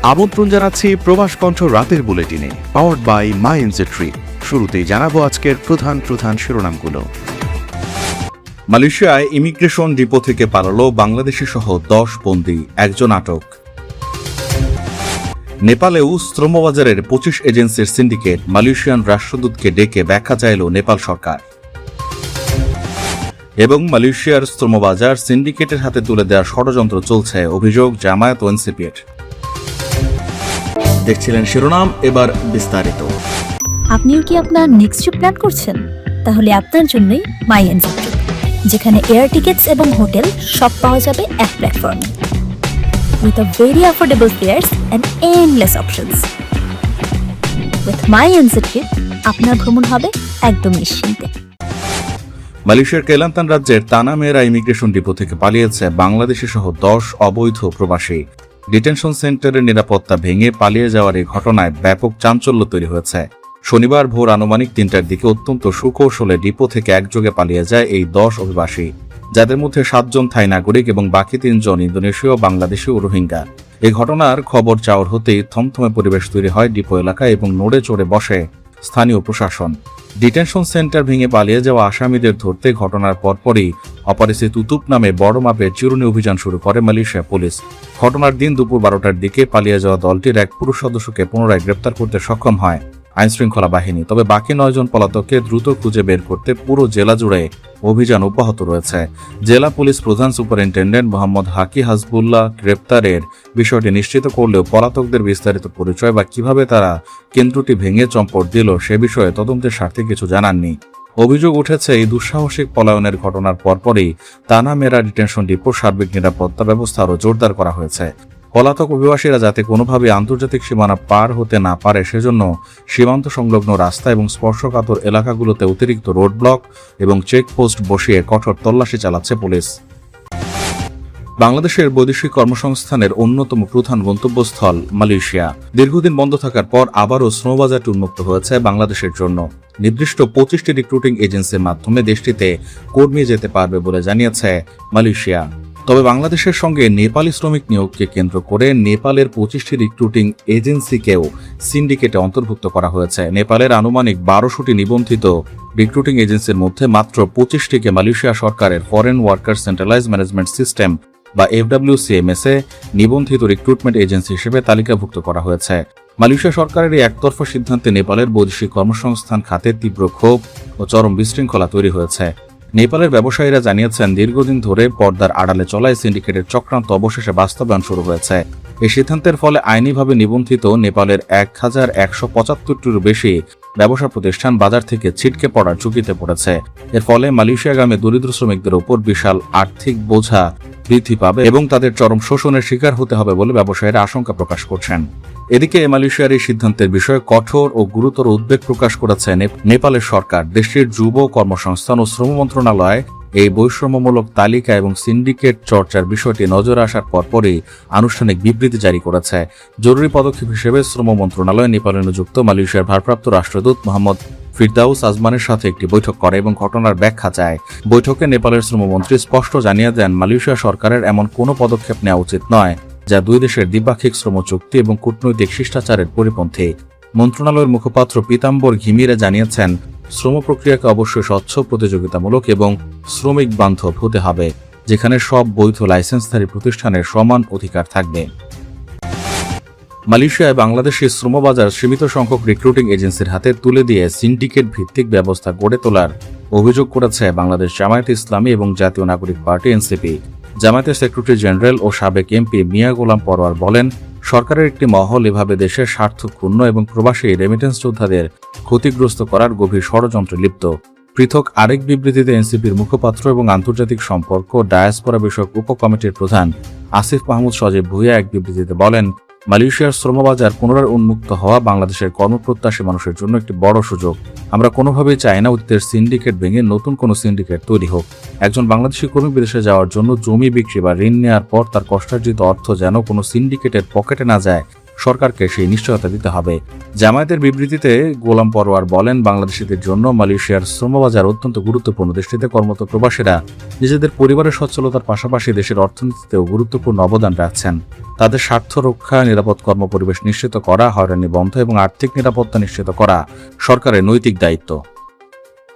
আমন্ত্রণ জানাচ্ছি প্রবাস কণ্ঠ রাতের বুলেটিনে, powered by my NJ trip. শুরুতেই জানাবো আজকের প্রধান শিরোনামগুলো। মালয়েশিয়ায় ইমিগ্রেশন ডিপো থেকে পালালো বাংলাদেশি সহ 10 বন্দী, একজন আটক। নেপালেও শ্রমবাজারের 25 এজেন্সির সিন্ডিকেট, মালয়েশিয়ান রাষ্ট্রদূতকে ডেকে ব্যাখ্যা চাইল নেপাল সরকার। এবং মালয়েশিয়ার শ্রমবাজার সিন্ডিকেটের হাতে তুলে দেওয়ার ষড়যন্ত্র চলছে, অভিযোগ জামায়াত ও এনসিপির। দেখছিলেন শিরোনাম, এবার বিস্তারিত। আপনিও কি আপনার নেক্সট ট্রিপ প্ল্যান করছেন? তাহলে আপনার জন্যই মাই এনজে ট্রিপ, যেখানে এয়ার টিকেটস এবং হোটেল সব পাওয়া যাবে এক প্ল্যাটফর্মে, with a very affordable fares and endless options. With my NJ trip আপনার ভ্রমণ হবে একদম নিশ্চিন্তে। মালয়েশিয়ার কেলান্তান রাজ্যের তানামেরা ইমিগ্রেশন ডিপো থেকে পালিয়েছে বাংলাদেশি সহ 10 অবৈধ প্রবাসী। ডিটেনশন সেন্টারের নিরাপত্তা ভেঙে পালিয়ে যাওয়ার এই ঘটনায় ব্যাপক চাঞ্চল্য তৈরি হয়েছে। শনিবার ভোর আনুমানিক 3টার দিকে অত্যন্ত সুকৌশলে ডিপো থেকে একযোগে পালিয়ে যায় এই 10 অভিবাসী, যাদের মধ্যে 7 জন থাই নাগরিক এবং বাকি 3 জন ইন্দোনেশীয়, বাংলাদেশি ও রোহিঙ্গা। এই ঘটনার খবর চাওয়ার হতেই থমথমে পরিবেশ তৈরি হয় ডিপো এলাকায় এবং নড়ে চড়ে বসে স্থানীয় প্রশাসন। ডিটেনশন সেন্টার ভেঙে পালিয়ে যাওয়া আসামিদের ধরতে ঘটনার পরপরই অপারেশন তুতুপ নামে বড় মাপের চিরুনি অভিযান শুরু করে মালয়েশিয়া পুলিশ। ঘটনার দিন দুপুর 12টার দিকে পালিয়ে যাওয়া দলটির এক পুরুষ সদস্যকে পুনরায় গ্রেপ্তার করতে সক্ষম হয় আইনশৃঙ্খলা বাহিনী। তবে বাকি 9 জন পলাতককে দ্রুত খুঁজে বের করতে পুরো জেলা জুড়ে অভিযান অব্যাহত রয়েছে। জেলা পুলিশ প্রধান সুপারিনটেন্ডেন্ট মোহাম্মদ হাকি হাসবুল্লাহ গ্রেপ্তারের বিষয়টি নিশ্চিত করলেও পলাতকদের বিস্তারিত পরিচয় বা কিভাবে তারা কেন্দ্রটি ভেঙে চম্পট দিল সে বিষয়ে তদন্তের স্বার্থে কিছু জানাননি। অভিযোগ উঠেছে এই দুঃসাহসিক পলায়নের ঘটনার পরপরই তানামেরা ডিটেনশন ডিপোর সার্বিক নিরাপত্তা ব্যবস্থা আরও জোরদার করা হয়েছে। পলাতক অভিবাসীরা যাতে কোনোভাবে আন্তর্জাতিক সীমানা পার হতে না পারে সেজন্য সীমান্ত সংলগ্ন রাস্তা এবং স্পর্শকাতর এলাকাগুলোতে অতিরিক্ত রোড ব্লক এবং চেকপোস্ট বসিয়ে কঠোর তল্লাশি চালাচ্ছে পুলিশ। বাংলাদেশের বৈদেশিক কর্মসংস্থানের অন্যতম প্রধান গন্তব্যস্থল মালয়েশিয়া। দীর্ঘদিন বন্ধ থাকার পর আবারও শ্রমবাজারটি উন্মুক্ত হয়েছে বাংলাদেশের জন্য। নির্দিষ্ট 25টি রিক্রুটিং এজেন্সির মাধ্যমে দেশটিতে কর্মী যেতে পারবে বলে জানিয়েছে মালয়েশিয়া। তবে বাংলাদেশের সঙ্গে নেপালি শ্রমিক নিয়োগকে কেন্দ্র করে নেপালের 25টি রিক্রুটিং এজেন্সিকেও সিন্ডিকেটে অন্তর্ভুক্ত করা হয়েছে। নেপালের আনুমানিক 1200টি নিবন্ধিত রিক্রুটিং এজেন্সির মধ্যে মাত্র 25টিকে মালয়েশিয়া সরকারের foreign worker centralise management system বা FWCMS এ নিবন্ধিত রিক্রুটমেন্ট এজেন্সি হিসেবে তালিকাভুক্ত করা হয়েছে। মালয়েশিয়া সরকারের এই একতরফা সিদ্ধান্তে নেপালের বৈদেশিক কর্মসংস্থান খাতে তীব্র ক্ষোভ ও চরম বিশৃঙ্খলা তৈরি হয়েছে। নেপালের ব্যবসায়ীরা জানিয়েছেন, দীর্ঘদিন ধরে পর্দার আড়ালে চলা এই সিন্ডিকেটের চক্রান্ত অবশেষে বাস্তবায়ন শুরু হয়েছে। এই সিদ্ধান্তের ফলে আইনিভাবে নিবন্ধিত নেপালের 1175টির বেশি ব্যবসা প্রতিষ্ঠান বাজার থেকে ছিটকে পড়ার ঝুঁকিতে পড়েছে। এর ফলে মালয়েশিয়াগামী দরিদ্র শ্রমিকদের উপর বিশাল আর্থিক বোঝা বৃদ্ধি পাবে এবং তাদের চরম শোষণের শিকার হতে হবে বলে ব্যবসায়ীরা আশঙ্কা প্রকাশ করছেন। এদিকে মালয়েশিয়ার এই সিদ্ধান্তের বিষয়ে কঠোর ও গুরুতর উদ্বেগ প্রকাশ করেছে নেপালের সরকার। দেশটির যুব কর্মসংস্থান ও শ্রম মন্ত্রণালয় এই বৈষম্যমূলক তালিকা এবং সিন্ডিকেট চর্চার বিষয়টি নজরে আসার পরপরই আনুষ্ঠানিক বিবৃতি জারি করেছে। জরুরি পদক্ষেপ হিসেবে শ্রম মন্ত্রণালয় নেপালে নিযুক্ত মালয়েশিয়ার ভারপ্রাপ্ত রাষ্ট্রদূত মোহাম্মদ ফিরদাউস আজমানের সাথে একটি বৈঠক করে এবং ঘটনার ব্যাখ্যা চায়। বৈঠকে নেপালের শ্রমমন্ত্রী স্পষ্ট জানিয়ে দেন, মালয়েশিয়া সরকারের এমন কোনো পদক্ষেপ নেওয়া উচিত নয় যা দুই দেশের দ্বিপাক্ষিক শ্রম চুক্তি এবং কূটনৈতিক শিষ্টাচারের পরিপন্থী। মন্ত্রণালয়ের মুখপাত্র পীতাম্বর ঘিমিরে জানিয়েছেন, শ্রম প্রক্রিয়াকে অবশ্যই স্বচ্ছ, প্রতিযোগিতামূলক এবং শ্রমিক বান্ধব হতে হবে, যেখানে সব বৈধ লাইসেন্সধারী প্রতিষ্ঠানের সমান অধিকার থাকবে। মালয়েশিয়ায় বাংলাদেশি শ্রমবাজার সীমিত সংখ্যক রিক্রুটিং এজেন্সির হাতে তুলে দিয়ে সিন্ডিকেট ভিত্তিক ব্যবস্থা গড়ে তোলার অভিযোগ করেছে বাংলাদেশ জামায়াত ইসলামী এবং জাতীয় নাগরিক পার্টি এনসিপি। জামায়াতের সেক্রেটারি জেনারেল ও সাবেক এমপি মিয়া গোলাম পরোয়ার বলেন, সরকারের একটি মহল এভাবে দেশের স্বার্থ ক্ষুণ্ণ এবং প্রবাসী রেমিটেন্স যোদ্ধাদের ক্ষতিগ্রস্ত করার গভীর ষড়যন্ত্রে লিপ্ত। পৃথক আরেক বিবৃতিতে এনসিপির মুখপাত্র এবং আন্তর্জাতিক সম্পর্ক ডায়াসপোরা বিষয়ক উপকমিটির প্রধান আসিফ মাহমুদ সজীব ভুঁইয়া এক বিবৃতিতে বলেন, মালয়েশিয়ার শ্রমবাজার পুনরায় উন্মুক্ত হওয়া বাংলাদেশের কর্মপ্রত্যাশী মানুষের জন্য একটি বড় সুযোগ। আমরা কোনোভাবেই চাই না অতীতের সিন্ডিকেট ভেঙে নতুন কোনো সিন্ডিকেট তৈরি হোক। একজন বাংলাদেশি কর্মী বিদেশে যাওয়ার জন্য জমি বিক্রি বা ঋণ নেওয়ার পর তার কষ্টার্জিত অর্থ যেন কোনো সিন্ডিকেটের পকেটে না যায়, সরকারকে সেই নিশ্চয়তা দিতে হবে। জামায়াতের বিবৃতিতে গোলাম পরোয়ার বলেন, বাংলাদেশিদের জন্য মালয়েশিয়ার শ্রমবাজার অত্যন্ত গুরুত্বপূর্ণ। দেশটিতে কর্মরত প্রবাসীরা নিজেদের পরিবারের সচ্ছলতার পাশাপাশি দেশের অর্থনীতিতেও গুরুত্বপূর্ণ অবদান রাখছেন। তাদের স্বার্থ রক্ষা, নিরাপদ কর্মপরিবেশ নিশ্চিত করা, হয়রানি বন্ধ এবং আর্থিক নিরাপত্তা নিশ্চিত করা সরকারের নৈতিক দায়িত্ব।